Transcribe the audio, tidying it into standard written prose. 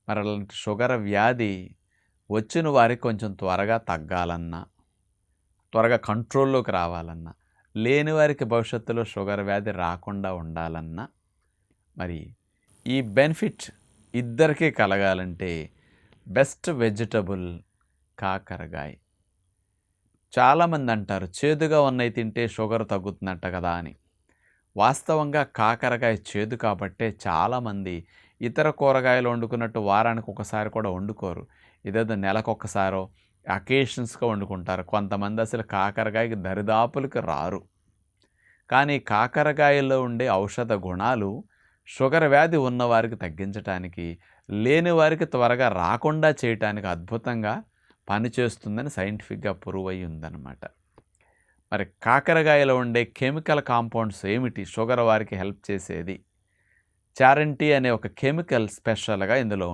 మరి అలాంటి షుగర్ వ్యాధి వచ్చిన వారికి కొంచెం త్వరగా తగ్గాలన్నా, త్వరగా కంట్రోల్లోకి రావాలన్నా, లేని వారికి భవిష్యత్తులో షుగర్ వ్యాధి రాకుండా ఉండాలన్నా, మరి ఈ బెనిఫిట్ ఇద్దరికీ కలగాలంటే బెస్ట్ వెజిటబుల్ కాకరకాయ. చాలామంది అంటారు చేదుగా ఉన్నవి తింటే షుగర్ తగ్గుతుందంట కదా అని. వాస్తవంగా కాకరకాయ చేదు కాబట్టే చాలామంది ఇతర కూరగాయలు వండుకున్నట్టు వారానికి ఒకసారి కూడా వండుకోరు. ఇదేదో నెలకొకసారో అకేషన్స్‌గా వండుకుంటారు. కొంతమంది అసలు కాకరకాయకి దరిదాపులకి రారు. కానీ కాకరకాయలో ఉండే ఔషధ గుణాలు షుగర్ వ్యాధి ఉన్నవారికి తగ్గించటానికి, లేని వారికి త్వరగా రాకుండా చేయటానికి అద్భుతంగా పనిచేస్తుందని సైంటిఫిక్‌గా ప్రూవ్ అయ్యి ఉందన్నమాట. మరి కాకరకాయలో ఉండే కెమికల్ కాంపౌండ్స్ ఏమిటి షుగర్ వారికి హెల్ప్ చేసేది? చారంటీ అనే ఒక కెమికల్ స్పెషల్‌గా ఇందులో